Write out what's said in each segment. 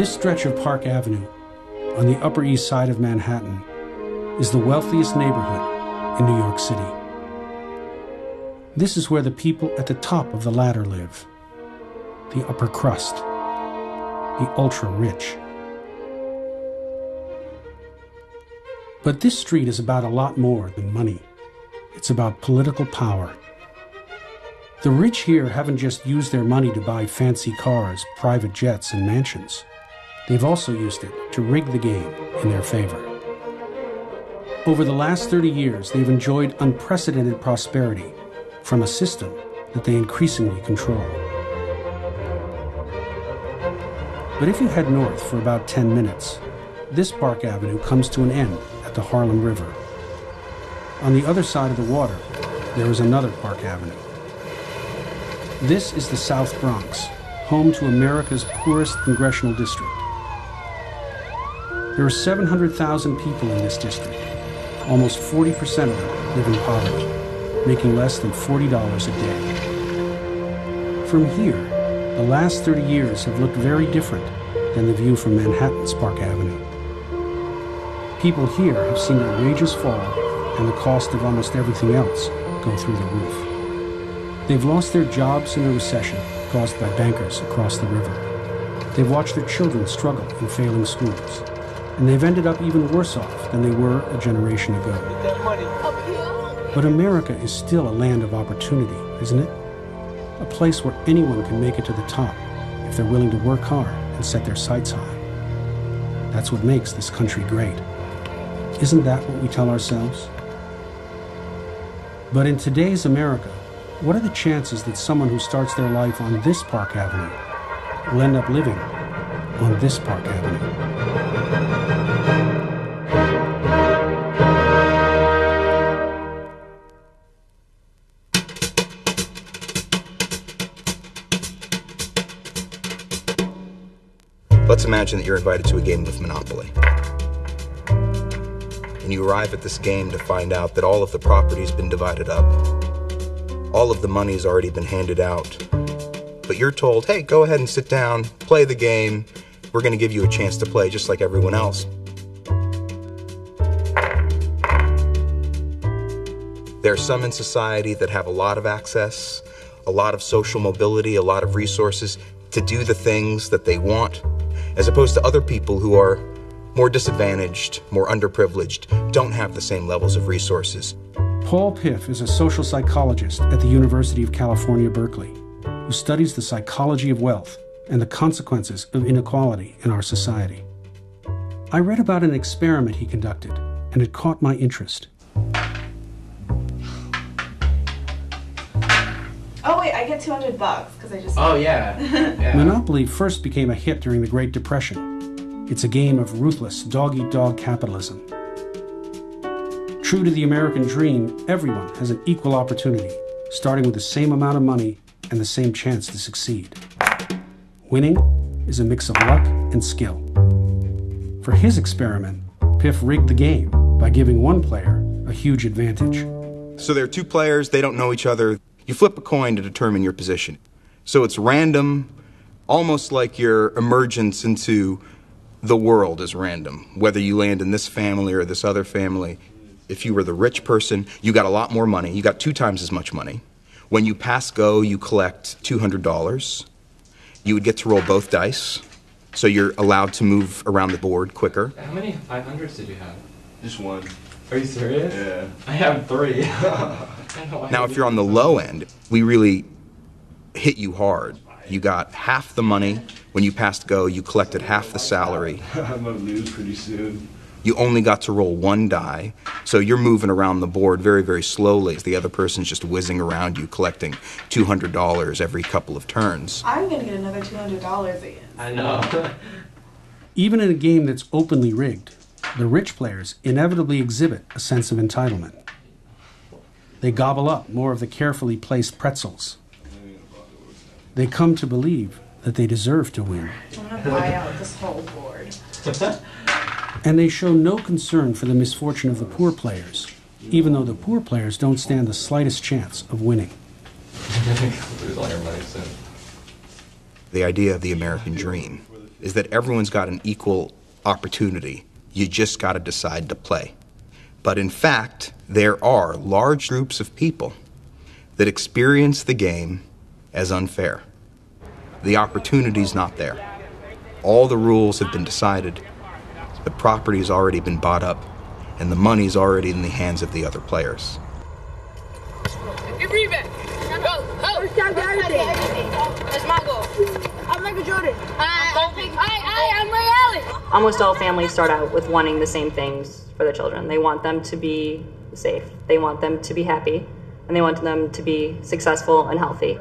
This stretch of Park Avenue, on the Upper East Side of Manhattan, is the wealthiest neighborhood in New York City. This is where the people at the top of the ladder live, the upper crust, the ultra-rich. But this street is about a lot more than money. It's about political power. The rich here haven't just used their money to buy fancy cars, private jets, and mansions. They've also used it to rig the game in their favor. Over the last 30 years, they've enjoyed unprecedented prosperity from a system that they increasingly control. But if you head north for about 10 minutes, this Park Avenue comes to an end at the Harlem River. On the other side of the water, there is another Park Avenue. This is the South Bronx, home to America's poorest congressional district. There are 700,000 people in this district. Almost 40% of them live in poverty, making less than $40 a day. From here, the last 30 years have looked very different than the view from Manhattan's Park Avenue. People here have seen their wages fall and the cost of almost everything else go through the roof. They've lost their jobs in a recession caused by bankers across the river. They've watched their children struggle in failing schools. And they've ended up even worse off than they were a generation ago. But America is still a land of opportunity, isn't it? A place where anyone can make it to the top if they're willing to work hard and set their sights high. That's what makes this country great. Isn't that what we tell ourselves? But in today's America, what are the chances that someone who starts their life on this Park Avenue will end up living on this Park Avenue? Let's imagine that you're invited to a game of Monopoly. And you arrive at this game to find out that all of the property's been divided up. All of the money's already been handed out. But you're told, hey, go ahead and sit down, play the game. We're going to give you a chance to play just like everyone else. There are some in society that have a lot of access, a lot of social mobility, a lot of resources to do the things that they want, as opposed to other people who are more disadvantaged, more underprivileged, don't have the same levels of resources. Paul Piff is a social psychologist at the University of California, Berkeley, who studies the psychology of wealth and the consequences of inequality in our society. I read about an experiment he conducted, and it caught my interest. Oh wait, I get $200 because I just... Oh yeah. Yeah. Monopoly first became a hit during the Great Depression. It's a game of ruthless dog-eat-dog capitalism. True to the American dream, everyone has an equal opportunity, starting with the same amount of money and the same chance to succeed. Winning is a mix of luck and skill. For his experiment, Piff rigged the game by giving one player a huge advantage. So there are two players, they don't know each other. You flip a coin to determine your position. So it's random, almost like your emergence into the world is random, whether you land in this family or this other family. If you were the rich person, you got a lot more money. You got 2 times as much money. When you pass go, you collect $200. You would get to roll both dice, so you're allowed to move around the board quicker. How many 500s did you have? Just one. Are you serious? Yeah. I have 3. Now, if you're on the low end, we really hit you hard. You got half the money. When you passed go, you collected half the salary. I'm gonna lose pretty soon. You only got to roll 1 die, so you're moving around the board very, very slowly. The other person's just whizzing around you, collecting $200 every couple of turns. I'm gonna get another $200 again. I know. Even in a game that's openly rigged, the rich players inevitably exhibit a sense of entitlement. They gobble up more of the carefully placed pretzels. They come to believe that they deserve to win. I'm gonna buy out this whole board. And they show no concern for the misfortune of the poor players, even though the poor players don't stand the slightest chance of winning. Lose all your money soon. The idea of the American dream is that everyone's got an equal opportunity. You just got to decide to play. But in fact, there are large groups of people that experience the game as unfair. The opportunity's not there. All the rules have been decided, the property's already been bought up, and the money's already in the hands of the other players. Get rebound. Go. First time to everything. That's my goal. I'm Michael Jordan. I'm Ray Allen. Almost all families start out with wanting the same things for their children. They want them to be safe. They want them to be happy. And they want them to be successful and healthy.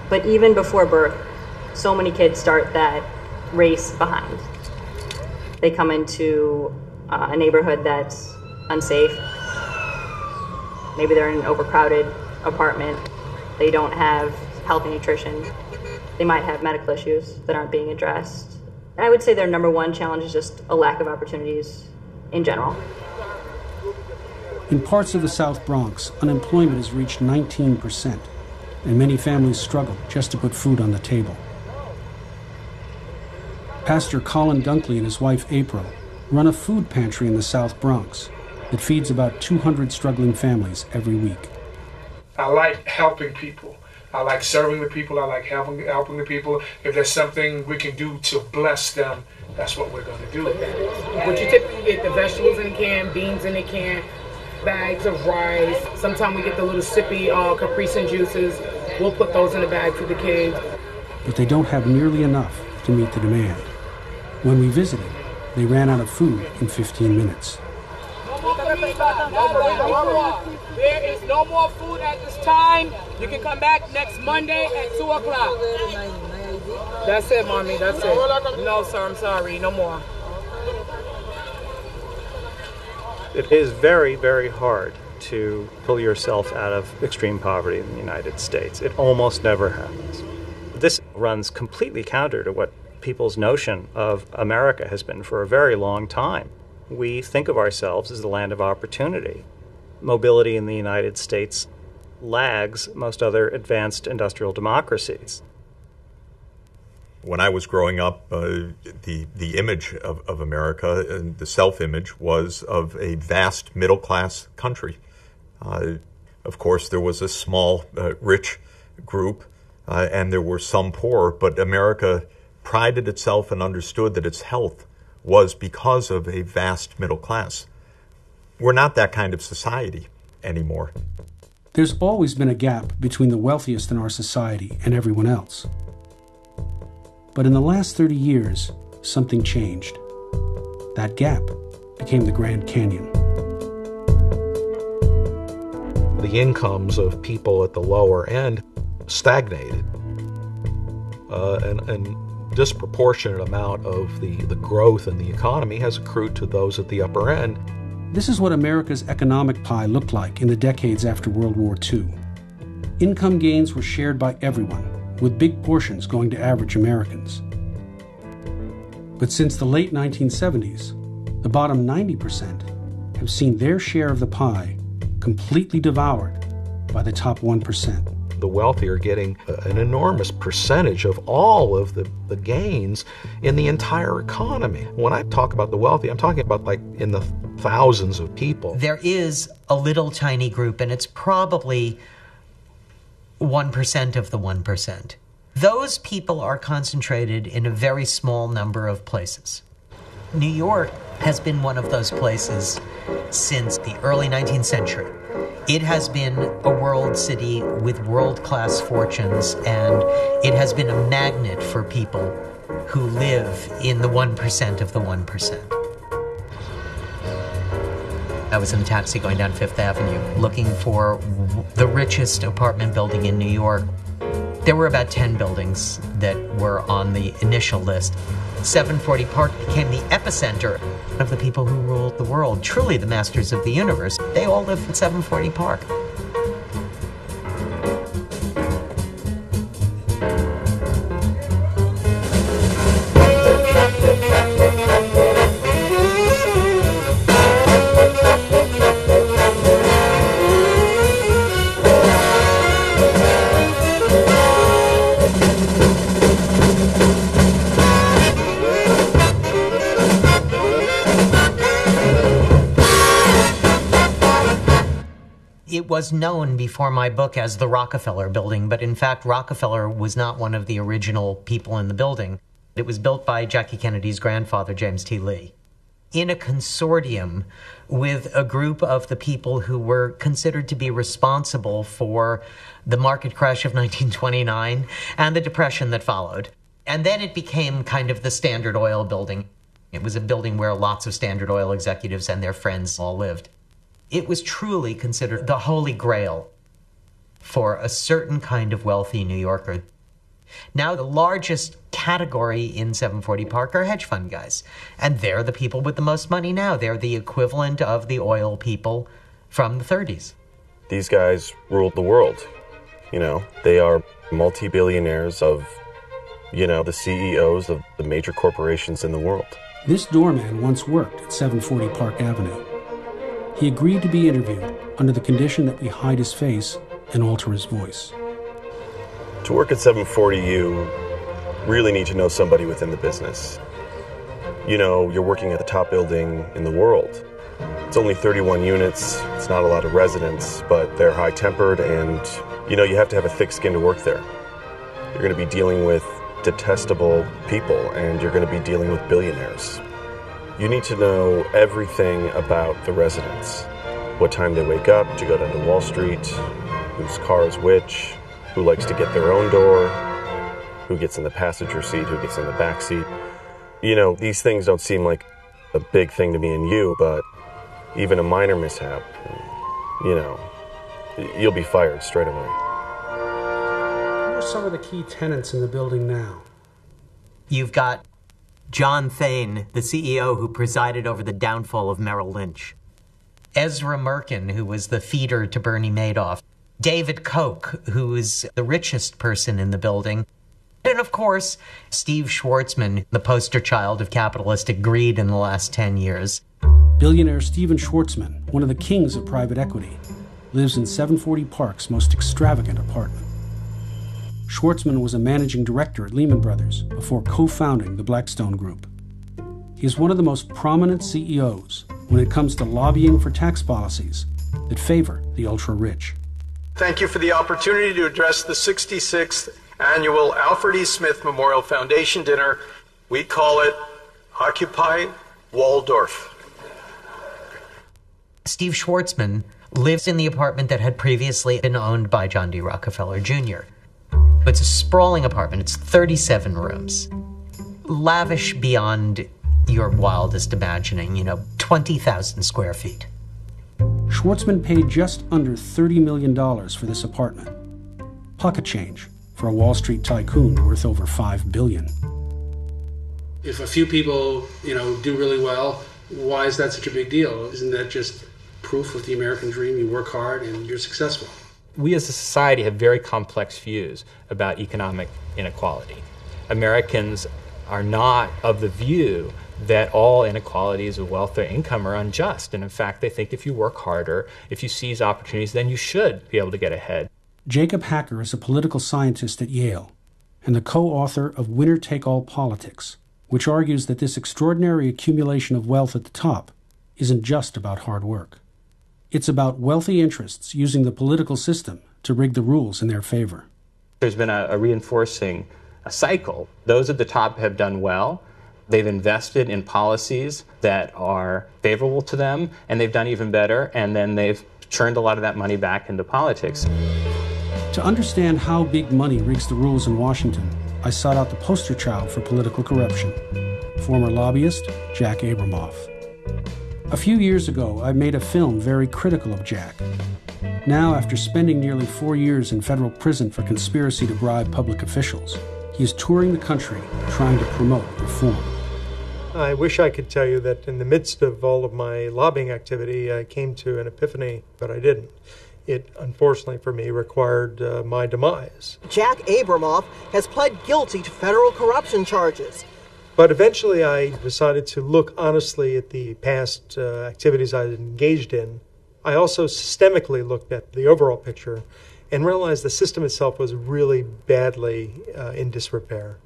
But even before birth, so many kids start that race behind. They come into a neighborhood that's unsafe. Maybe they're in an overcrowded apartment. They don't have healthy nutrition. They might have medical issues that aren't being addressed. I would say their number one challenge is just a lack of opportunities in general. In parts of the South Bronx, unemployment has reached 19%, and many families struggle just to put food on the table. Pastor Colin Dunkley and his wife April run a food pantry in the South Bronx that feeds about 200 struggling families every week. I like helping people. I like serving the people. I like helping the people. If there's something we can do to bless them, that's what we're going to do. But you typically get the vegetables in a can, beans in a can, bags of rice. Sometimes we get the little sippy Capri Sun juices. We'll put those in a bag for the kids. But they don't have nearly enough to meet the demand. When we visited, they ran out of food in 15 minutes. There is no more food at this time. You can come back next Monday at 2 o'clock. That's it, Mommy. That's it. No, sir. I'm sorry. No more. It is very, very hard to pull yourself out of extreme poverty in the United States. It almost never happens. This runs completely counter to what people's notion of America has been for a very long time. We think of ourselves as the land of opportunity. Mobility in the United States lags most other advanced industrial democracies. When I was growing up, the image of America, and the self-image, was of a vast middle-class country. Of course, there was a small, rich group, and there were some poor, but America prided itself and understood that its health was because of a vast middle class. We're not that kind of society anymore. There's always been a gap between the wealthiest in our society and everyone else. But in the last 30 years, something changed. That gap became the Grand Canyon. The incomes of people at the lower end stagnated. And disproportionate amount of the growth in the economy has accrued to those at the upper end. This is what America's economic pie looked like in the decades after World War II. Income gains were shared by everyone, with big portions going to average Americans. But since the late 1970s, the bottom 90% have seen their share of the pie completely devoured by the top 1%. The wealthy are getting an enormous percentage of all of the gains in the entire economy. When I talk about the wealthy, I'm talking about like in the thousands of people. There is a little tiny group, and it's probably 1% of the 1%. Those people are concentrated in a very small number of places. New York has been one of those places since the early 19th century. It has been a world city with world-class fortunes, and it has been a magnet for people who live in the 1% of the 1%. I was in a taxi going down Fifth Avenue looking for the richest apartment building in New York. There were about 10 buildings that were on the initial list. 740 Park became the epicenter of the people who ruled the world, truly the masters of the universe. They all lived at 740 Park. It was known before my book as the Rockefeller Building, but in fact, Rockefeller was not one of the original people in the building. It was built by Jackie Kennedy's grandfather, James T. Lee, in a consortium with a group of the people who were considered to be responsible for the market crash of 1929 and the depression that followed. And then it became kind of the Standard Oil building. It was a building where lots of Standard Oil executives and their friends all lived. It was truly considered the holy grail for a certain kind of wealthy New Yorker. Now the largest category in 740 Park are hedge fund guys. And they're the people with the most money now. They're the equivalent of the oil people from the 30s. These guys ruled the world. You know, they are multi-billionaires of, you know, the CEOs of the major corporations in the world. This doorman once worked at 740 Park Avenue. He agreed to be interviewed under the condition that we hide his face and alter his voice. To work at 740, you really need to know somebody within the business. You know, you're working at the top building in the world. It's only 31 units, it's not a lot of residents, but they're high-tempered and, you know, you have to have a thick skin to work there. You're going to be dealing with detestable people and you're going to be dealing with billionaires. You need to know everything about the residents. What time they wake up to go down to Wall Street, whose car is which, who likes to get their own door, who gets in the passenger seat, who gets in the back seat. You know, these things don't seem like a big thing to me and you, but even a minor mishap, you know, you'll be fired straight away. Who are some of the key tenants in the building now? You've got John Thain, the CEO who presided over the downfall of Merrill Lynch. Ezra Merkin, who was the feeder to Bernie Madoff. David Koch, who is the richest person in the building. And of course, Steve Schwarzman, the poster child of capitalistic greed in the last 10 years. Billionaire Steven Schwarzman, one of the kings of private equity, lives in 740 Park's most extravagant apartment. Schwarzman was a managing director at Lehman Brothers before co-founding the Blackstone Group. He is one of the most prominent CEOs when it comes to lobbying for tax policies that favor the ultra-rich. Thank you for the opportunity to address the 66th annual Alfred E. Smith Memorial Foundation dinner. We call it Occupy Waldorf. Steve Schwarzman lives in the apartment that had previously been owned by John D. Rockefeller Jr. It's a sprawling apartment. It's 37 rooms. Lavish beyond your wildest imagining, 20,000 square feet. Schwarzman paid just under $30 million for this apartment. Pocket change for a Wall Street tycoon worth over $5 billion. If a few people, do really well, why is that such a big deal? Isn't that just proof of the American dream? You work hard and you're successful. We as a society have very complex views about economic inequality. Americans are not of the view that all inequalities of wealth or income are unjust. And in fact, they think if you work harder, if you seize opportunities, then you should be able to get ahead. Jacob Hacker is a political scientist at Yale and the co-author of Winner-Take-All Politics, which argues that this extraordinary accumulation of wealth at the top isn't just about hard work. It's about wealthy interests using the political system to rig the rules in their favor. There's been a reinforcing cycle. Those at the top have done well. They've invested in policies that are favorable to them, and they've done even better, and then they've churned a lot of that money back into politics. To understand how big money rigs the rules in Washington, I sought out the poster child for political corruption, former lobbyist Jack Abramoff. A few years ago, I made a film very critical of Jack. Now, after spending nearly 4 years in federal prison for conspiracy to bribe public officials, he is touring the country trying to promote reform. I wish I could tell you that in the midst of all of my lobbying activity, I came to an epiphany, but I didn't. It, unfortunately for me, required my demise. Jack Abramoff has pled guilty to federal corruption charges. But eventually I decided to look honestly at the past activities I had engaged in. I also systemically looked at the overall picture and realized the system itself was really badly in disrepair.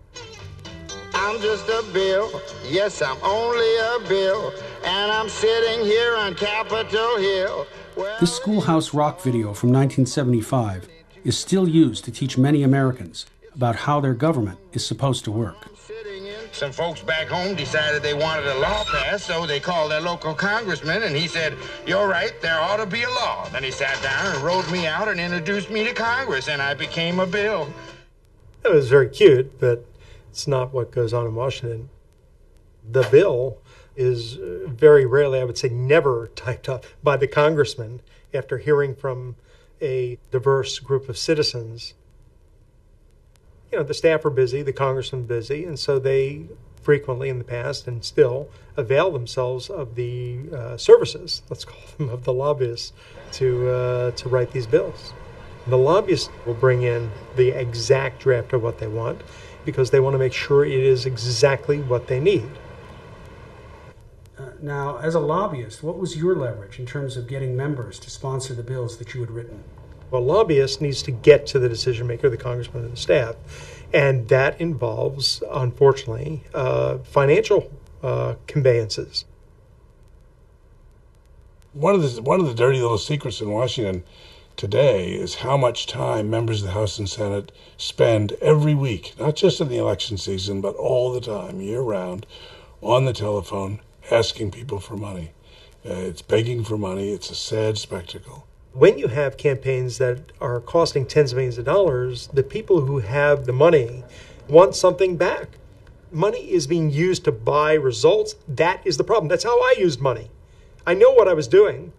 I'm just a bill, yes, I'm only a bill, and I'm sitting here on Capitol Hill. This Schoolhouse Rock video from 1975 is still used to teach many Americans about how their government is supposed to work. Some folks back home decided they wanted a law passed, so they called their local congressman, and he said, "You're right, there ought to be a law." Then he sat down and wrote me out and introduced me to Congress, and I became a bill. It was very cute, but it's not what goes on in Washington. The bill is very rarely, I would say never, typed up by the congressman after hearing from a diverse group of citizens. You know, the staff are busy, the congressman busy, and so they frequently in the past and still avail themselves of the services, let's call them, of the lobbyists to write these bills. The lobbyists will bring in the exact draft of what they want because they want to make sure it is exactly what they need. Now, as a lobbyist, what was your leverage in terms of getting members to sponsor the bills that you had written? Well, a lobbyist needs to get to the decision maker, the congressman and the staff, and that involves, unfortunately, financial conveyances. One of the dirty little secrets in Washington today is how much time members of the House and Senate spend every week, not just in the election season, but all the time, year-round, on the telephone, asking people for money. It's begging for money. It's a sad spectacle. When you have campaigns that are costing tens of millions of dollars, the people who have the money want something back. Money is being used to buy results. That is the problem. That's how I used money. I know what I was doing.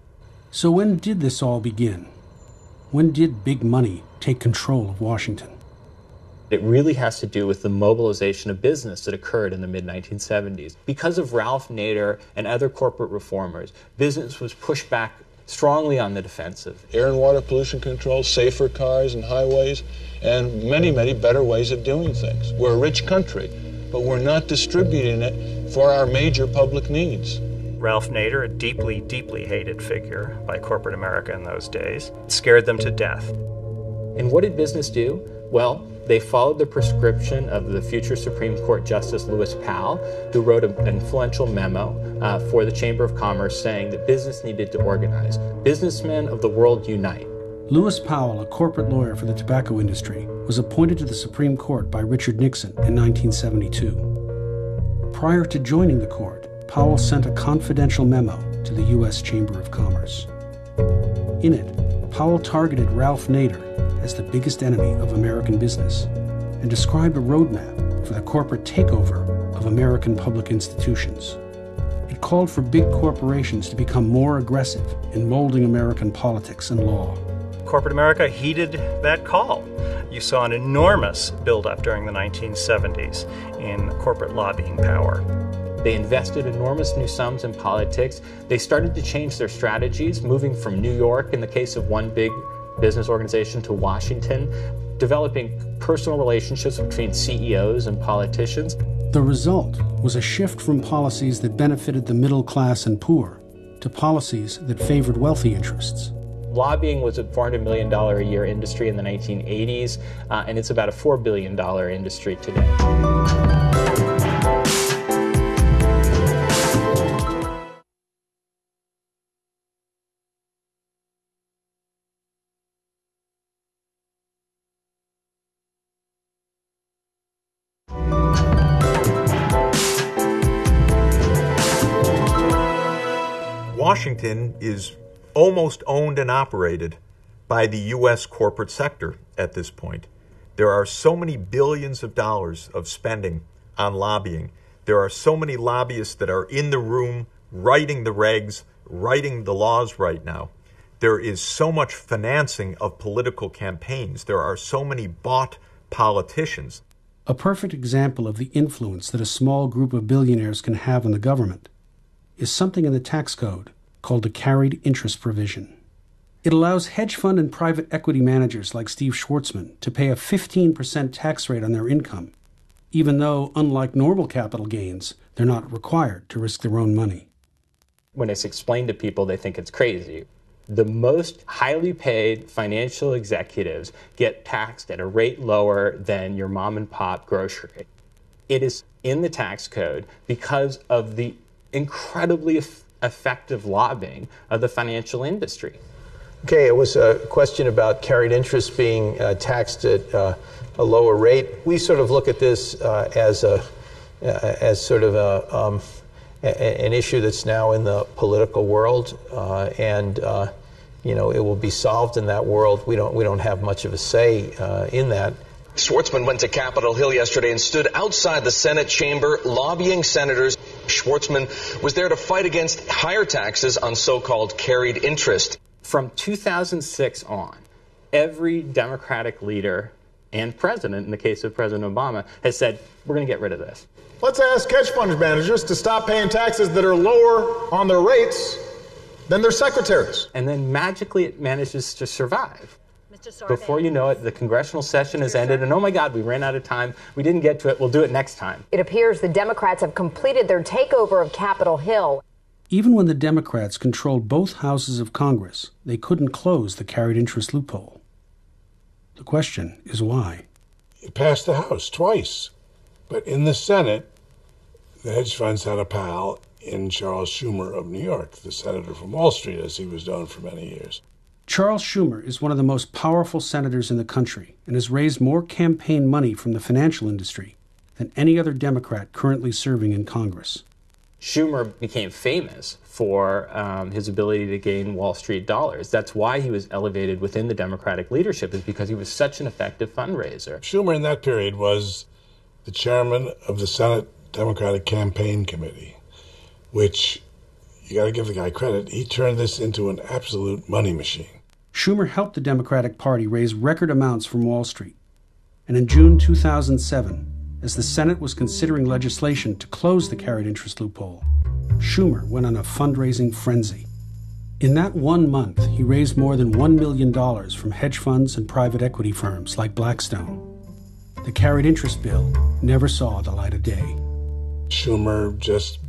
So when did this all begin? When did big money take control of Washington? It really has to do with the mobilization of business that occurred in the mid-1970s. Because of Ralph Nader and other corporate reformers, business was pushed back strongly on the defensive. Air and water pollution control, safer cars and highways, and many, many better ways of doing things. We're a rich country, but we're not distributing it for our major public needs. Ralph Nader, a deeply, deeply hated figure by corporate America in those days, scared them to death. And what did business do? Well, they followed the prescription of the future Supreme Court Justice Lewis Powell, who wrote an influential memo for the Chamber of Commerce saying that business needed to organize. Businessmen of the world unite. Lewis Powell, a corporate lawyer for the tobacco industry, was appointed to the Supreme Court by Richard Nixon in 1972. Prior to joining the court, Powell sent a confidential memo to the U.S. Chamber of Commerce. In it, Powell targeted Ralph Nader as the biggest enemy of American business and described a roadmap for the corporate takeover of American public institutions. It called for big corporations to become more aggressive in molding American politics and law. Corporate America heeded that call. You saw an enormous buildup during the 1970s in corporate lobbying power. They invested enormous new sums in politics. They started to change their strategies, moving from New York, in the case of one big business organization, to Washington, developing personal relationships between CEOs and politicians. The result was a shift from policies that benefited the middle class and poor to policies that favored wealthy interests. Lobbying was a $400 million a year industry in the 1980s, and it's about a $4 billion industry today. Washington is almost owned and operated by the U.S. corporate sector at this point. There are so many billions of dollars of spending on lobbying. There are so many lobbyists that are in the room writing the regs, writing the laws right now. There is so much financing of political campaigns. There are so many bought politicians. A perfect example of the influence that a small group of billionaires can have on the government is something in the tax code called a carried interest provision. It allows hedge fund and private equity managers like Steve Schwartzman to pay a 15% tax rate on their income, even though, unlike normal capital gains, they're not required to risk their own money. When it's explained to people, they think it's crazy. The most highly paid financial executives get taxed at a rate lower than your mom and pop grocery. It is in the tax code because of the incredibly effective lobbying of the financial industry. Okay, it was a question about carried interest being taxed at a lower rate. We sort of look at this as sort of an issue that's now in the political world, and you know, it will be solved in that world. We don't have much of a say in that. Schwartzman went to Capitol Hill yesterday and stood outside the Senate chamber lobbying senators. Schwartzman was there to fight against higher taxes on so-called carried interest. From 2006 on, every Democratic leader and president, in the case of President Obama, has said, we're going to get rid of this. Let's ask hedge fund managers to stop paying taxes that are lower on their rates than their secretaries. And then magically it manages to survive. Before you know it, the congressional session has ended, and oh my God, we ran out of time. We didn't get to it. We'll do it next time. It appears the Democrats have completed their takeover of Capitol Hill. Even when the Democrats controlled both houses of Congress, they couldn't close the carried interest loophole. The question is why. It passed the House twice, but in the Senate, the hedge funds had a pal in Charles Schumer of New York, the senator from Wall Street, as he was known for many years. Charles Schumer is one of the most powerful senators in the country and has raised more campaign money from the financial industry than any other Democrat currently serving in Congress. Schumer became famous for his ability to gain Wall Street dollars. That's why he was elevated within the Democratic leadership, is because he was such an effective fundraiser. Schumer in that period was the chairman of the Senate Democratic Campaign Committee, which, you got to give the guy credit, he turned this into an absolute money machine. Schumer helped the Democratic Party raise record amounts from Wall Street. And in June 2007, as the Senate was considering legislation to close the carried interest loophole, Schumer went on a fundraising frenzy. In that 1 month, he raised more than $1 million from hedge funds and private equity firms like Blackstone. The carried interest bill never saw the light of day. Schumer just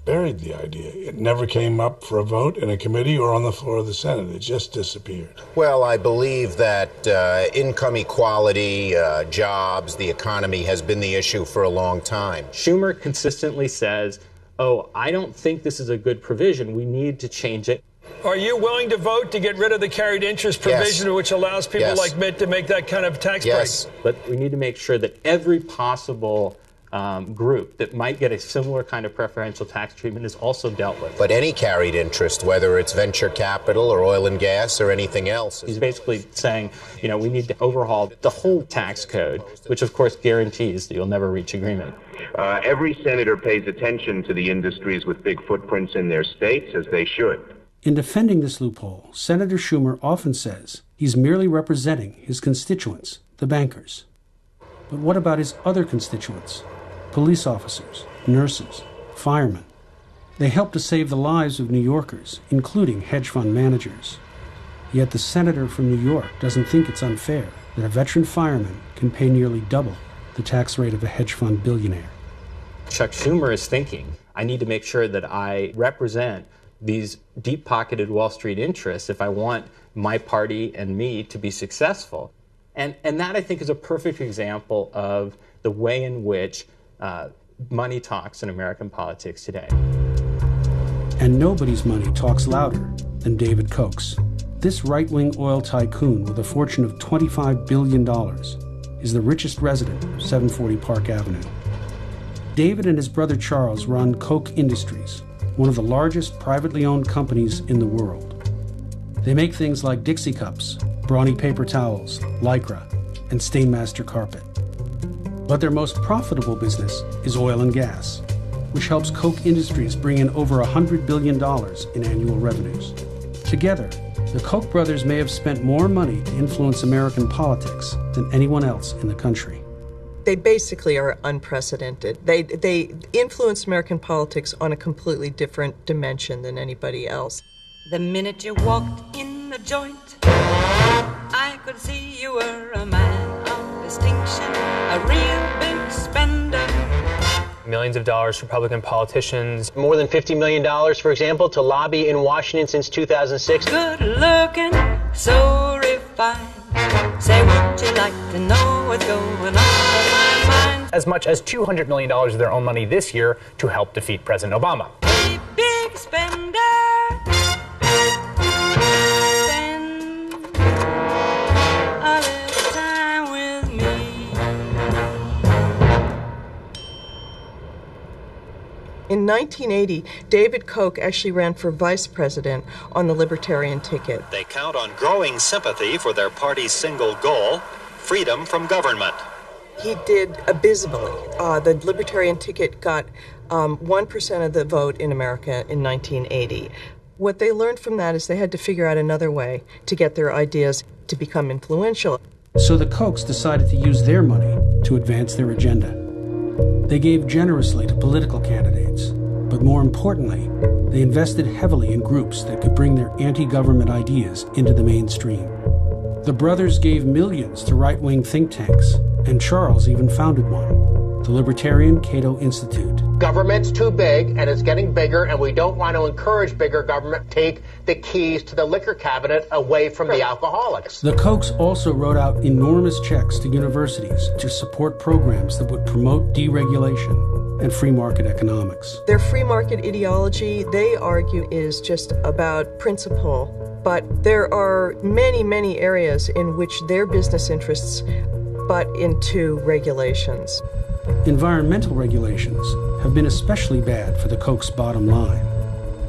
buried the idea. It never came up for a vote in a committee or on the floor of the Senate. It just disappeared. Well, I believe that income equality, jobs, the economy has been the issue for a long time. Schumer consistently says, oh, I don't think this is a good provision. We need to change it. Are you willing to vote to get rid of the carried interest provision, which allows people like Mitt to make that kind of tax break? But we need to make sure that every possible group that might get a similar kind of preferential tax treatment is also dealt with. But any carried interest, whether it's venture capital or oil and gas or anything else. He's basically saying, you know, we need to overhaul the whole tax code, which of course guarantees that you'll never reach agreement. Every senator pays attention to the industries with big footprints in their states, as they should. In defending this loophole, Senator Schumer often says he's merely representing his constituents, the bankers. But what about his other constituents? Police officers, nurses, firemen. They help to save the lives of New Yorkers, including hedge fund managers. Yet the senator from New York doesn't think it's unfair that a veteran fireman can pay nearly double the tax rate of a hedge fund billionaire. Chuck Schumer is thinking, I need to make sure that I represent these deep-pocketed Wall Street interests if I want my party and me to be successful. And that, I think, is a perfect example of the way in which money talks in American politics today. And nobody's money talks louder than David Koch's. This right-wing oil tycoon with a fortune of $25 billion is the richest resident of 740 Park Avenue. David and his brother Charles run Koch Industries, one of the largest privately owned companies in the world. They make things like Dixie cups, brawny paper towels, Lycra, and Stainmaster carpet. But their most profitable business is oil and gas, which helps Koch Industries bring in over $100 billion in annual revenues. Together, the Koch brothers may have spent more money to influence American politics than anyone else in the country. They basically are unprecedented. They influence American politics on a completely different dimension than anybody else. The minute you walked in the joint, I could see you were a man of distinction, a real big spender. Millions of dollars for Republican politicians. More than $50 million, for example, to lobby in Washington since 2006. Good looking, so refined. Say, would you like to know what's going on in my mind? As much as $200 million of their own money this year to help defeat President Obama. A big spender. Spend a little time with me. In 1980, David Koch actually ran for vice president on the Libertarian ticket. They count on growing sympathy for their party's single goal, freedom from government. He did abysmally. The Libertarian ticket got 1% of the vote in America in 1980. What they learned from that is they had to figure out another way to get their ideas to become influential. So the Kochs decided to use their money to advance their agenda. They gave generously to political candidates, but more importantly, they invested heavily in groups that could bring their anti-government ideas into the mainstream. The brothers gave millions to right-wing think tanks, and Charles even founded one, the Libertarian Cato Institute. Government's too big, and it's getting bigger, and we don't want to encourage bigger government. Take the keys to the liquor cabinet away from the alcoholics. The Kochs also wrote out enormous checks to universities to support programs that would promote deregulation and free market economics. Their free market ideology, they argue, is just about principle, but there are many, many areas in which their business interests butt into regulations. Environmental regulations have been especially bad for the Kochs' bottom line,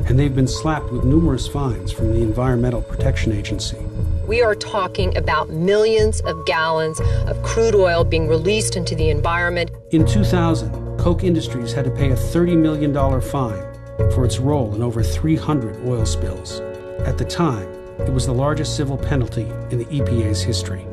and they've been slapped with numerous fines from the Environmental Protection Agency. We are talking about millions of gallons of crude oil being released into the environment. In 2000, Koch Industries had to pay a $30 million fine for its role in over 300 oil spills. At the time, it was the largest civil penalty in the EPA's history.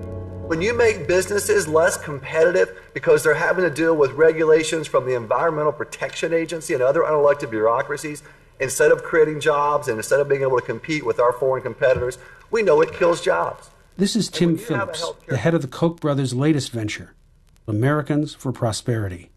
When you make businesses less competitive because they're having to deal with regulations from the Environmental Protection Agency and other unelected bureaucracies, instead of creating jobs and instead of being able to compete with our foreign competitors, we know it kills jobs. This is Tim Phillips, the head of the Koch brothers' latest venture, Americans for Prosperity.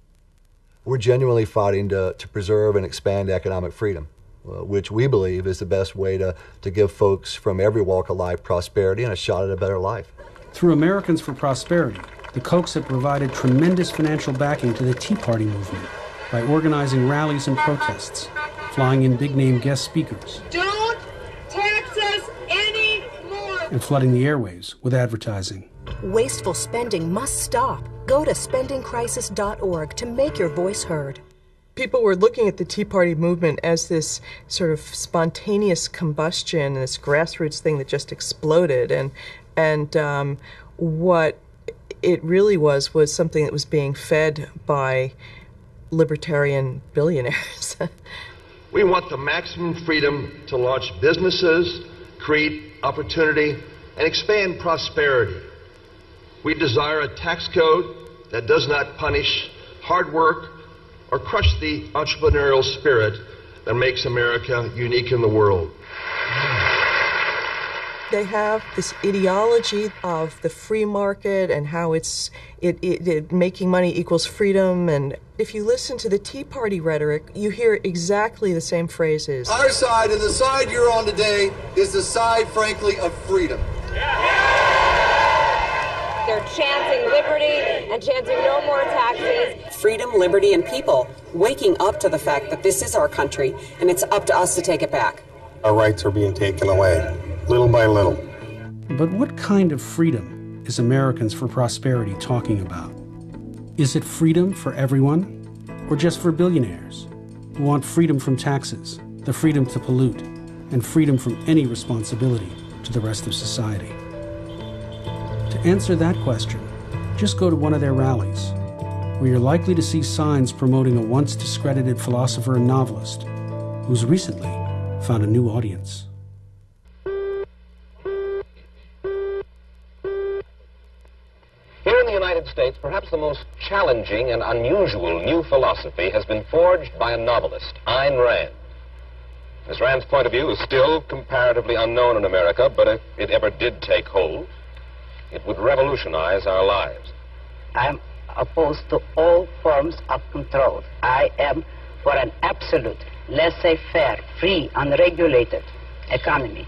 We're genuinely fighting to preserve and expand economic freedom, which we believe is the best way to give folks from every walk of life prosperity and a shot at a better life. Through Americans for Prosperity, the Kochs have provided tremendous financial backing to the Tea Party movement by organizing rallies and protests, flying in big-name guest speakers, Don't tax us anymore, and flooding the airwaves with advertising. Wasteful spending must stop. Go to spendingcrisis.org to make your voice heard. People were looking at the Tea Party movement as this sort of spontaneous combustion, this grassroots thing that just exploded, and what it really was something that was being fed by libertarian billionaires. We want the maximum freedom to launch businesses, create opportunity, and expand prosperity. We desire a tax code that does not punish hard work or crush the entrepreneurial spirit that makes America unique in the world. They have this ideology of the free market and how it making money equals freedom. And if you listen to the Tea Party rhetoric, you hear exactly the same phrases. Our side and the side you're on today is the side, frankly, of freedom. They're chanting liberty and chanting no more taxes. Freedom, liberty, and people waking up to the fact that this is our country and it's up to us to take it back. Our rights are being taken away, little by little. But what kind of freedom is Americans for Prosperity talking about? Is it freedom for everyone, or just for billionaires who want freedom from taxes, the freedom to pollute, and freedom from any responsibility to the rest of society? To answer that question, just go to one of their rallies, where you're likely to see signs promoting a once discredited philosopher and novelist who's recently found a new audience. Here in the United States, perhaps the most challenging and unusual new philosophy has been forged by a novelist, Ayn Rand. Miss Rand's point of view is still comparatively unknown in America, but if it ever did take hold, it would revolutionize our lives. I am opposed to all forms of control. I am for an absolute, laissez-faire, free, unregulated economy.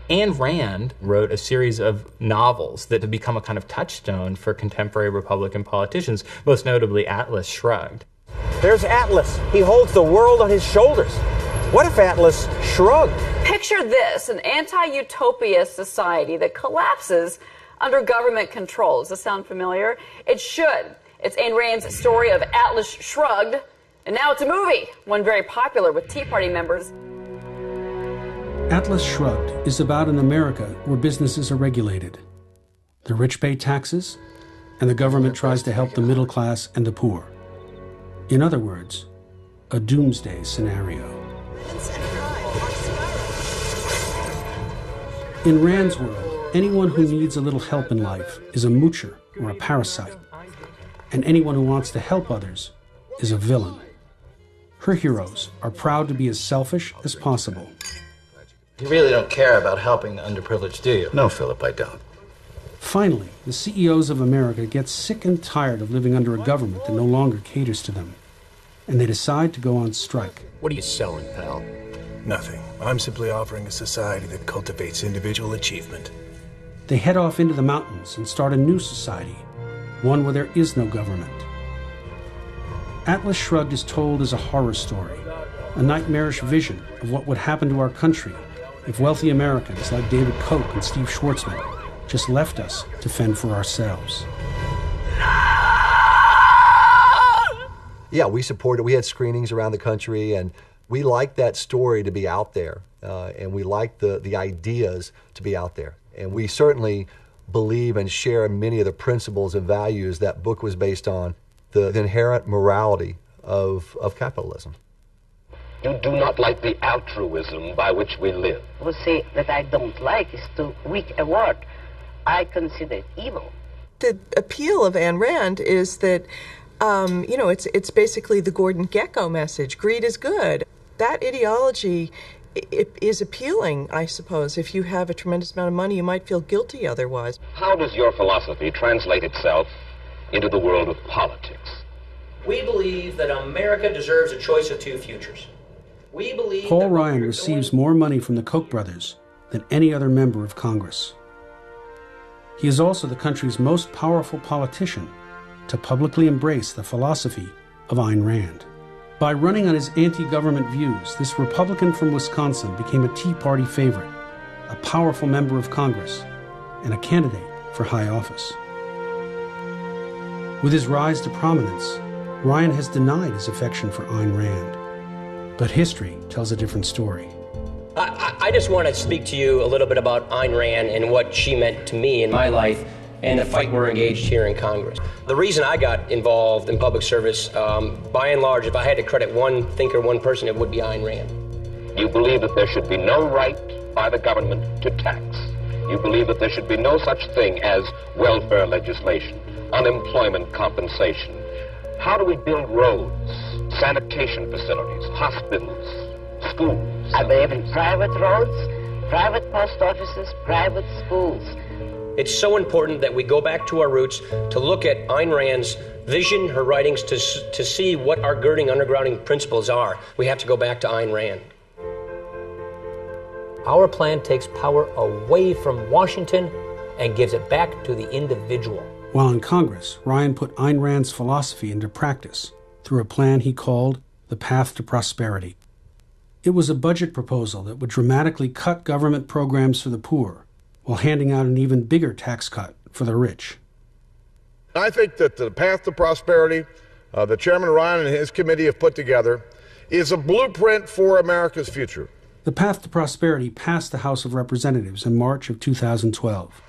Ayn Rand wrote a series of novels that have become a kind of touchstone for contemporary Republican politicians, most notably Atlas Shrugged. There's Atlas. He holds the world on his shoulders. What if Atlas shrugged? Picture this, an anti-utopia society that collapses under government control. Does this sound familiar? It should. It's Ayn Rand's story of Atlas Shrugged, and now it's a movie, one very popular with Tea Party members. Atlas Shrugged is about an America where businesses are regulated. The rich pay taxes, and the government tries to help the middle class and the poor. In other words, a doomsday scenario. In Rand's world, anyone who needs a little help in life is a moocher or a parasite, and anyone who wants to help others is a villain. Her heroes are proud to be as selfish as possible. You really don't care about helping the underprivileged, do you? No, Philip, I don't. Finally, the CEOs of America get sick and tired of living under a government that no longer caters to them, and they decide to go on strike. What are you selling, pal? Nothing. I'm simply offering a society that cultivates individual achievement. They head off into the mountains and start a new society, one where there is no government. Atlas Shrugged is told as a horror story, a nightmarish vision of what would happen to our country if wealthy Americans like David Koch and Steve Schwarzman just left us to fend for ourselves. Yeah, we supported. We had screenings around the country, and we liked that story to be out there, and we liked the ideas to be out there. And we certainly believe and share many of the principles and values that book was based on, the inherent morality of capitalism. You do not like the altruism by which we live. Who say that I don't like is too weak a word. I consider it evil. The appeal of Ayn Rand is that, it's basically the Gordon Gekko message. Greed is good. That ideology is appealing, I suppose. If you have a tremendous amount of money, you might feel guilty otherwise. How does your philosophy translate itself into the world of politics? We believe that America deserves a choice of two futures. We believe Paul Ryan receives more money from the Koch brothers than any other member of Congress. He is also the country's most powerful politician to publicly embrace the philosophy of Ayn Rand. By running on his anti-government views, this Republican from Wisconsin became a Tea Party favorite, a powerful member of Congress, and a candidate for high office. With his rise to prominence, Ryan has denied his affection for Ayn Rand. But history tells a different story. I just want to speak to you a little bit about Ayn Rand and what she meant to me in my life and the fight we're engaged here in Congress. The reason I got involved in public service, by and large, if I had to credit one thinker, one person, it would be Ayn Rand. You believe that there should be no right by the government to tax. You believe that there should be no such thing as welfare legislation, unemployment compensation. How do we build roads, sanitation facilities, hospitals, schools? I believe in private roads, private post offices, private schools. It's so important that we go back to our roots to look at Ayn Rand's vision, her writings, to see what our undergrounding principles are. We have to go back to Ayn Rand. Our plan takes power away from Washington and gives it back to the individual. While in Congress, Ryan put Ayn Rand's philosophy into practice through a plan he called the Path to Prosperity. It was a budget proposal that would dramatically cut government programs for the poor while handing out an even bigger tax cut for the rich. I think that the Path to Prosperity that Chairman Ryan and his committee have put together is a blueprint for America's future. The Path to Prosperity passed the House of Representatives in March of 2012.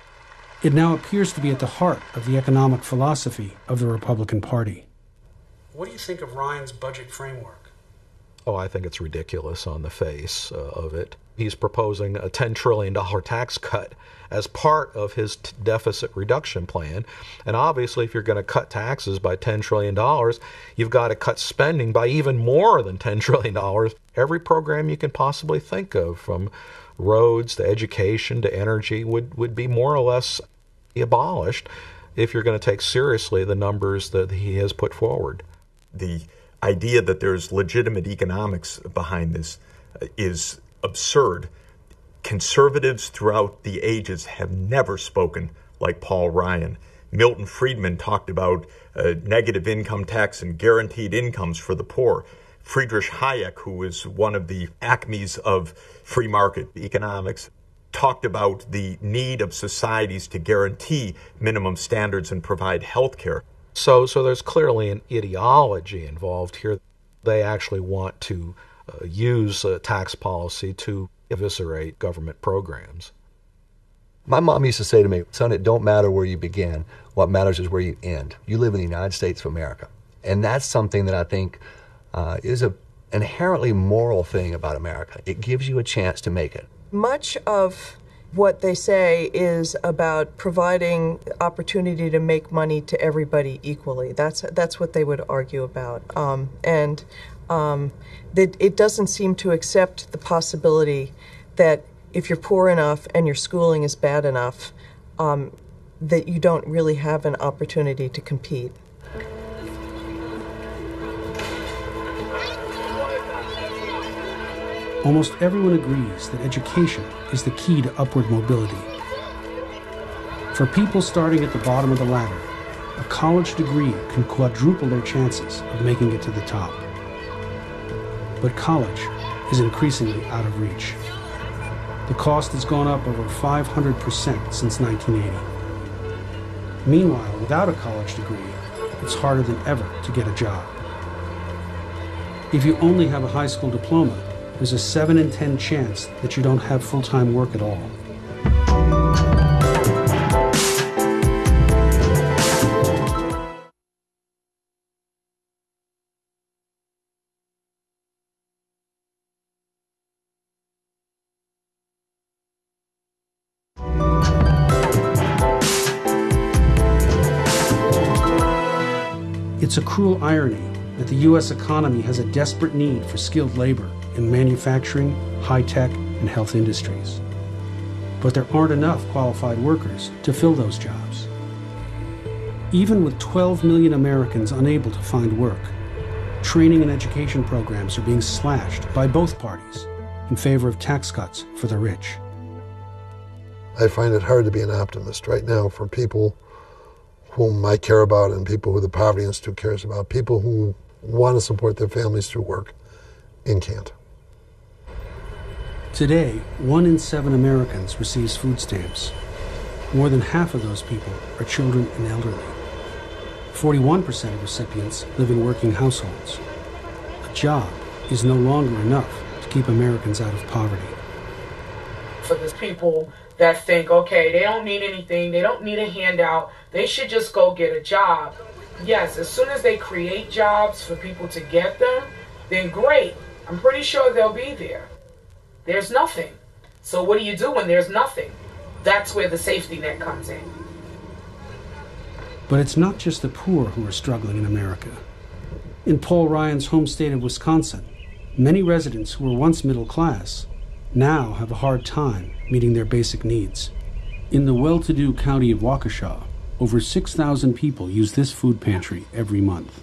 It now appears to be at the heart of the economic philosophy of the Republican Party. What do you think of Ryan's budget framework? Oh, I think it's ridiculous on the face of it. He's proposing a $10 trillion tax cut as part of his deficit reduction plan. And obviously, if you're going to cut taxes by $10 trillion, you've got to cut spending by even more than $10 trillion. Every program you can possibly think of, from roads to education to energy, would be more or less abolished if you're going to take seriously the numbers that he has put forward. The idea that there's legitimate economics behind this is absurd. Conservatives throughout the ages have never spoken like Paul Ryan. Milton Friedman talked about negative income tax and guaranteed incomes for the poor. Friedrich Hayek, who is one of the acmes of free market economics, talked about the need of societies to guarantee minimum standards and provide health care. So there's clearly an ideology involved here. They actually want to use tax policy to eviscerate government programs. My mom used to say to me, son, it don't matter where you begin. What matters is where you end. You live in the United States of America. And that's something that I think is an inherently moral thing about America. It gives you a chance to make it. Much of what they say is about providing opportunity to make money to everybody equally. That's what they would argue about. It doesn't seem to accept the possibility that if you're poor enough and your schooling is bad enough, that you don't really have an opportunity to compete. Almost everyone agrees that education is the key to upward mobility. For people starting at the bottom of the ladder, a college degree can quadruple their chances of making it to the top. But college is increasingly out of reach. The cost has gone up over 500% since 1980. Meanwhile, without a college degree, it's harder than ever to get a job. If you only have a high school diploma, there's a 7 in 10 chance that you don't have full-time work at all. It's a cruel irony that the U.S. economy has a desperate need for skilled labor in manufacturing, high-tech, and health industries. But there aren't enough qualified workers to fill those jobs. Even with 12 million Americans unable to find work, training and education programs are being slashed by both parties in favor of tax cuts for the rich. I find it hard to be an optimist right now for people whom I care about and people who the Poverty Institute cares about, people who want to support their families through work and can't. Today, 1 in 7 Americans receives food stamps. More than half of those people are children and elderly. 41% of recipients live in working households. A job is no longer enough to keep Americans out of poverty. For those people that think, okay, they don't need anything, they don't need a handout, they should just go get a job. Yes, as soon as they create jobs for people to get them, then great. I'm pretty sure they'll be there. There's nothing. So what do you do when there's nothing? That's where the safety net comes in. But it's not just the poor who are struggling in America. In Paul Ryan's home state of Wisconsin, many residents who were once middle class now have a hard time meeting their basic needs. In the well-to-do county of Waukesha, over 6,000 people use this food pantry every month.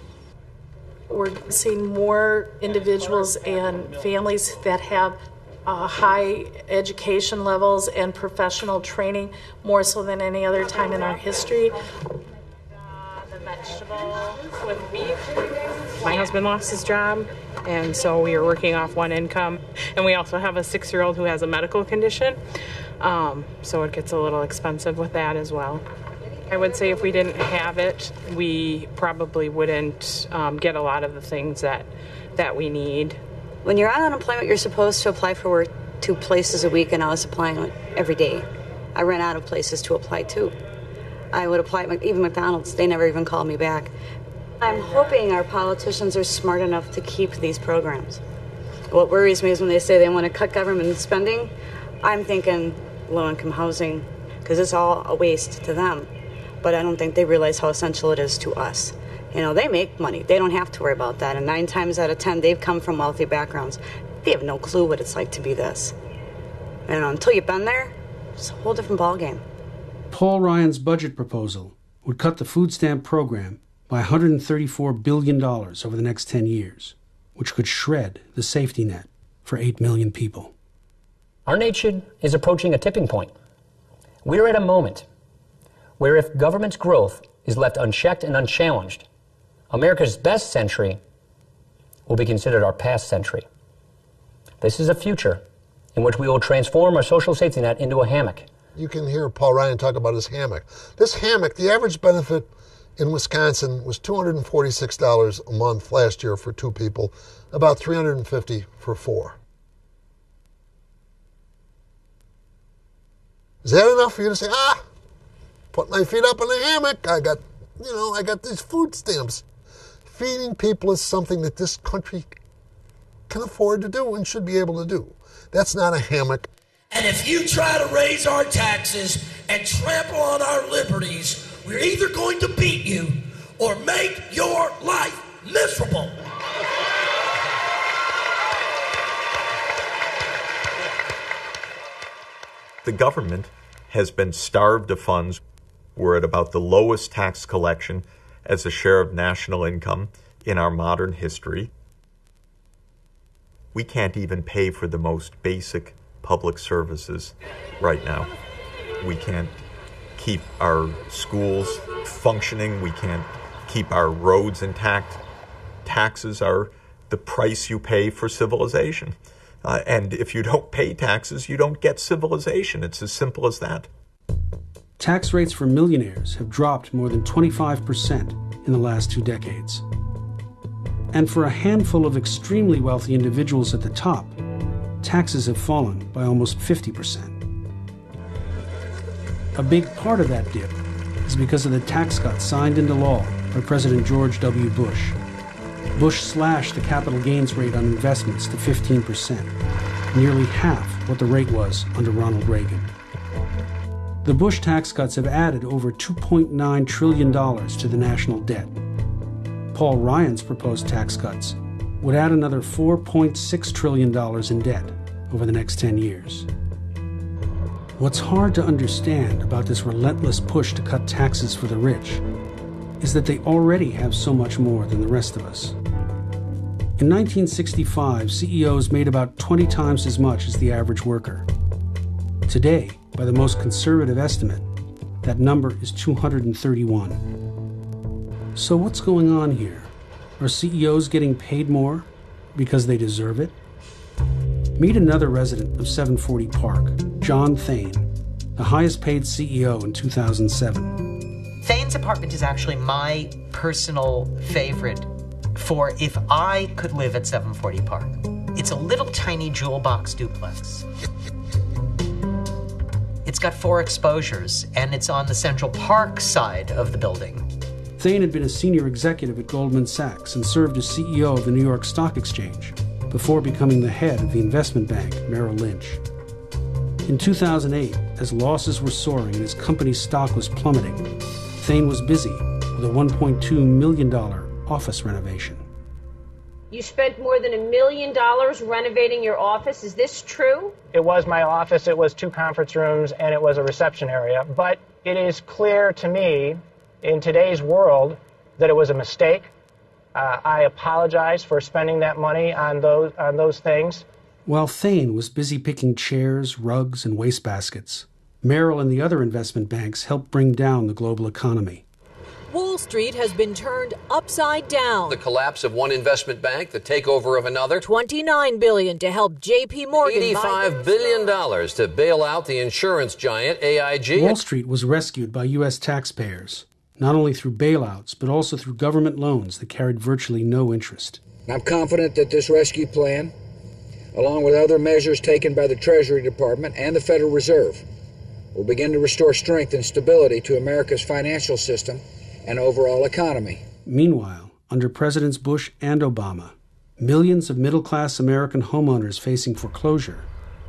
We're seeing more individuals and families that have high education levels and professional training, more so than any other time in our history. The vegetable with beef. My husband lost his job, and so we were working off one income. And we also have a 6-year-old who has a medical condition, so it gets a little expensive with that as well. I would say if we didn't have it, we probably wouldn't get a lot of the things that we need. When you're on unemployment, you're supposed to apply for work 2 places a week, and I was applying every day. I ran out of places to apply to. I would apply at even McDonald's. They never even called me back. I'm hoping our politicians are smart enough to keep these programs. What worries me is when they say they want to cut government spending, I'm thinking low-income housing, because it's all a waste to them. But I don't think they realize how essential it is to us. You know, they make money. They don't have to worry about that. And 9 times out of 10, they've come from wealthy backgrounds. They have no clue what it's like to be this. And until you've been there, it's a whole different ballgame. Paul Ryan's budget proposal would cut the food stamp program by $134 billion over the next 10 years, which could shred the safety net for 8 million people. Our nation is approaching a tipping point. We're at a moment where if government's growth is left unchecked and unchallenged, America's best century will be considered our past century. This is a future in which we will transform our social safety net into a hammock. You can hear Paul Ryan talk about his hammock. This hammock, the average benefit in Wisconsin was $246 a month last year for 2 people, about $350 for 4. Is that enough for you to say, put my feet up in a hammock, I got these food stamps? Feeding people is something that this country can afford to do and should be able to do. That's not a hammock. And if you try to raise our taxes and trample on our liberties, we're either going to beat you or make your life miserable. The government has been starved of funds. We're at about the lowest tax collection as a share of national income in our modern history. We can't even pay for the most basic public services right now. We can't keep our schools functioning. We can't keep our roads intact. Taxes are the price you pay for civilization. And if you don't pay taxes, you don't get civilization. It's as simple as that. Tax rates for millionaires have dropped more than 25% in the last 2 decades. And for a handful of extremely wealthy individuals at the top, taxes have fallen by almost 50%. A big part of that dip is because of the tax cuts signed into law by President George W. Bush. Bush slashed the capital gains rate on investments to 15%, nearly half what the rate was under Ronald Reagan. The Bush tax cuts have added over $2.9 trillion to the national debt. Paul Ryan's proposed tax cuts would add another $4.6 trillion in debt over the next 10 years. What's hard to understand about this relentless push to cut taxes for the rich is that they already have so much more than the rest of us. In 1965, CEOs made about 20 times as much as the average worker. Today, by the most conservative estimate, that number is 231. So what's going on here? Are CEOs getting paid more because they deserve it? Meet another resident of 740 Park, John Thane, the highest paid CEO in 2007. Thane's apartment is actually my personal favorite for if I could live at 740 Park. It's a little tiny jewel box duplex. It's got 4 exposures, and it's on the Central Park side of the building. Thane had been a senior executive at Goldman Sachs and served as CEO of the New York Stock Exchange before becoming the head of the investment bank, Merrill Lynch. In 2008, as losses were soaring and his company's stock was plummeting, Thane was busy with a $1.2 million office renovation. You spent more than $1 million renovating your office. Is this true? It was my office, it was 2 conference rooms, and it was a reception area. But it is clear to me in today's world that it was a mistake. I apologize for spending that money on those things. While Thane was busy picking chairs, rugs, and wastebaskets, Merrill and the other investment banks helped bring down the global economy. Wall Street has been turned upside down. The collapse of one investment bank, the takeover of another. $29 billion to help J.P. Morgan. $85 billion to bail out the insurance giant AIG. Wall Street was rescued by U.S. taxpayers, not only through bailouts, but also through government loans that carried virtually no interest. I'm confident that this rescue plan, along with other measures taken by the Treasury Department and the Federal Reserve, will begin to restore strength and stability to America's financial system and overall economy. Meanwhile, under Presidents Bush and Obama, millions of middle-class American homeowners facing foreclosure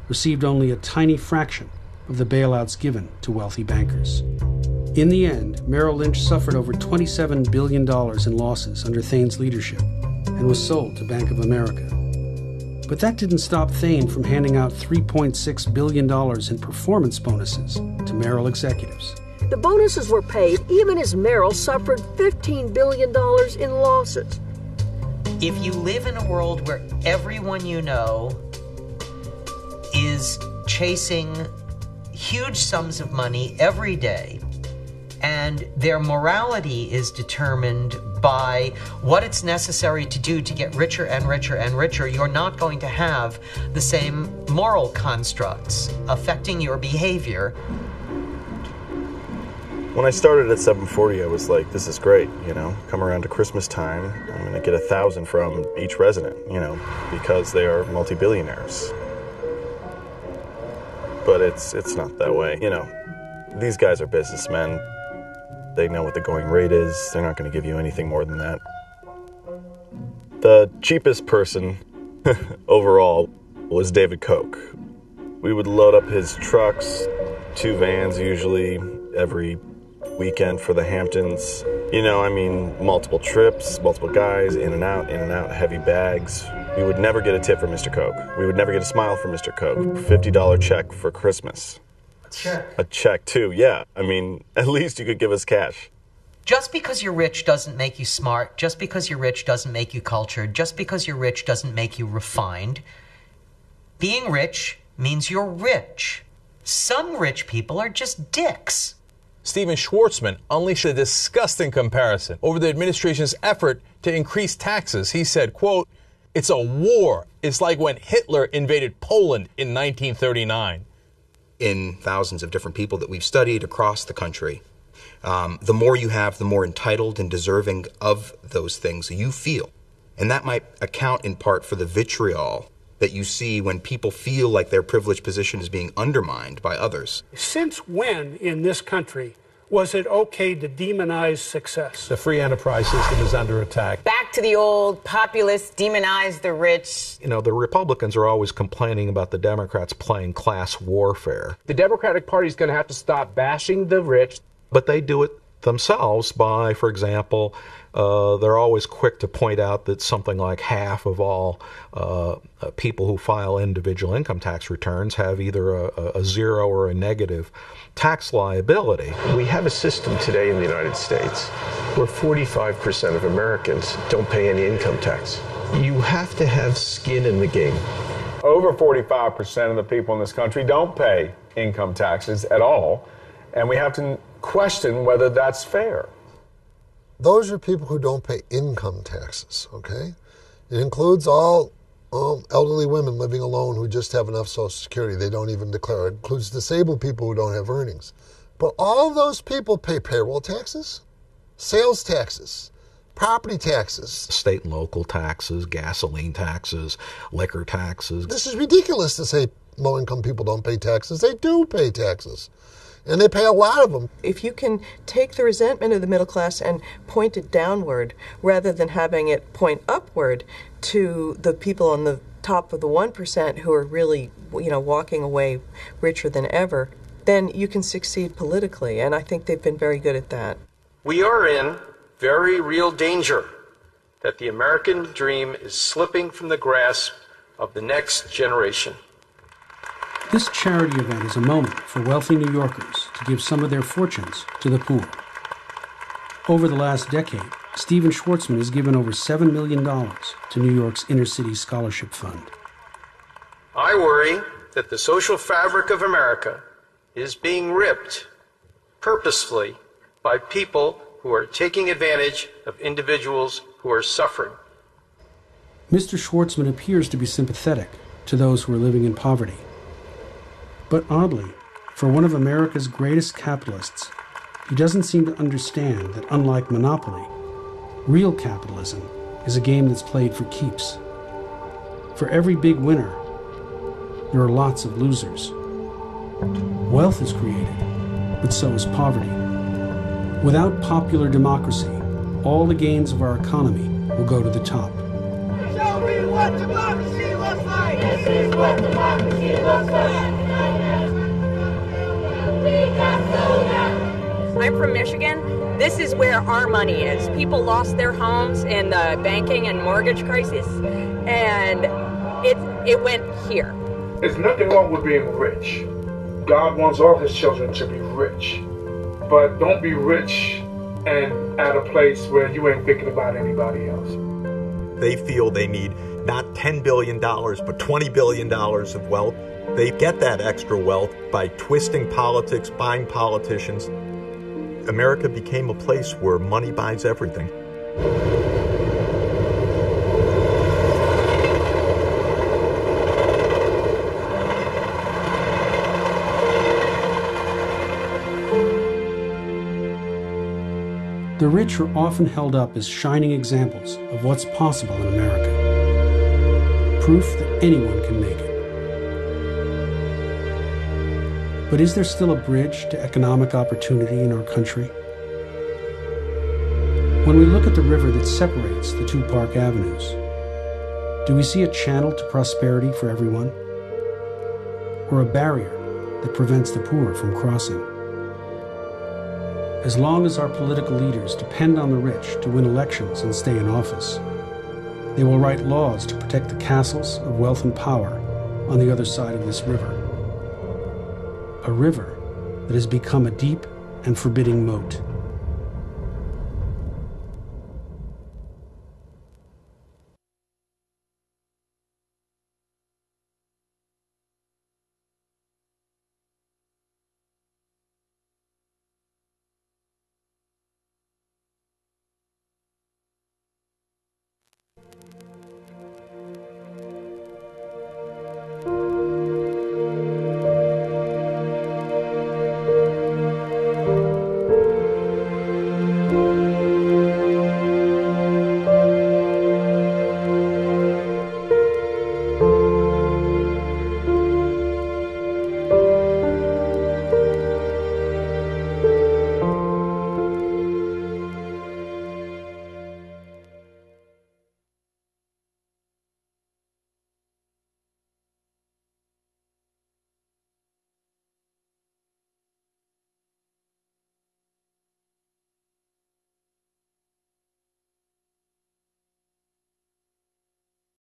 received only a tiny fraction of the bailouts given to wealthy bankers. In the end, Merrill Lynch suffered over $27 billion in losses under Thane's leadership and was sold to Bank of America. But that didn't stop Thane from handing out $3.6 billion in performance bonuses to Merrill executives. The bonuses were paid even as Merrill suffered $15 billion in losses. If you live in a world where everyone you know is chasing huge sums of money every day, and their morality is determined by what it's necessary to do to get richer and richer and richer, you're not going to have the same moral constructs affecting your behavior. When I started at 740, I was like, this is great, you know, come around to Christmas time, I'm going to get 1,000 from each resident, you know, because they are multi-billionaires. But it's not that way, you know. These guys are businessmen. They know what the going rate is. They're not going to give you anything more than that. The cheapest person overall was David Koch. We would load up his trucks, 2 vans usually, every weekend for the Hamptons. You know, I mean, multiple trips, multiple guys, in and out, heavy bags. We would never get a tip from Mr. Koch. We would never get a smile from Mr. Koch. $50 check for Christmas. A check too, yeah. I mean, at least you could give us cash. Just because you're rich doesn't make you smart. Just because you're rich doesn't make you cultured. Just because you're rich doesn't make you refined. Being rich means you're rich. Some rich people are just dicks. Steven Schwartzman unleashed a disgusting comparison over the administration's effort to increase taxes. He said, quote, "It's a war. It's like when Hitler invaded Poland in 1939. In thousands of different people that we've studied across the country, the more you have, the more entitled and deserving of those things you feel. And that might account in part for the vitriol that you see when people feel like their privileged position is being undermined by others. Since when in this country was it okay to demonize success? The free enterprise system is under attack. Back to the old populist, demonize the rich. You know, the Republicans are always complaining about the Democrats playing class warfare. The Democratic Party is going to have to stop bashing the rich. But they do it themselves by, for example, they're always quick to point out that something like half of all people who file individual income tax returns have either a zero or a negative tax liability. We have a system today in the United States where 45% of Americans don't pay any income tax. You have to have skin in the game. Over 45% of the people in this country don't pay income taxes at all, and we have to question whether that's fair. Those are people who don't pay income taxes, okay? It includes all elderly women living alone who just have enough Social Security they don't even declare. It includes disabled people who don't have earnings. But all of those people pay payroll taxes, sales taxes, property taxes. State and local taxes, gasoline taxes, liquor taxes. This is ridiculous to say low-income people don't pay taxes. They do pay taxes. And they pay a lot of them. If you can take the resentment of the middle class and point it downward rather than having it point upward to the people on the top of the 1% who are really, walking away richer than ever, then you can succeed politically. And I think they've been very good at that. We are in very real danger that the American dream is slipping from the grasp of the next generation. This charity event is a moment for wealthy New Yorkers to give some of their fortunes to the poor. Over the last decade, Steven Schwartzman has given over $7 million to New York's Inner City Scholarship Fund. I worry that the social fabric of America is being ripped purposefully by people who are taking advantage of individuals who are suffering. Mr. Schwartzman appears to be sympathetic to those who are living in poverty. But oddly, for one of America's greatest capitalists, he doesn't seem to understand that unlike monopoly, real capitalism is a game that's played for keeps. For every big winner, there are lots of losers. Wealth is created, but so is poverty. Without popular democracy, all the gains of our economy will go to the top. Show me what democracy looks like! This is what democracy looks like! I'm from Michigan. This is where our money is. People lost their homes in the banking and mortgage crisis, and it went here. There's nothing wrong with being rich. God wants all his children to be rich. But don't be rich and at a place where you ain't thinking about anybody else. They feel they need not $10 billion, but $20 billion of wealth. They get that extra wealth by twisting politics, buying politicians. America became a place where money buys everything. The rich are often held up as shining examples of what's possible in America. Proof that anyone can make it. But is there still a bridge to economic opportunity in our country? When we look at the river that separates the two park avenues, do we see a channel to prosperity for everyone? Or a barrier that prevents the poor from crossing? As long as our political leaders depend on the rich to win elections and stay in office, they will write laws to protect the castles of wealth and power on the other side of this river. A river that has become a deep and forbidding moat.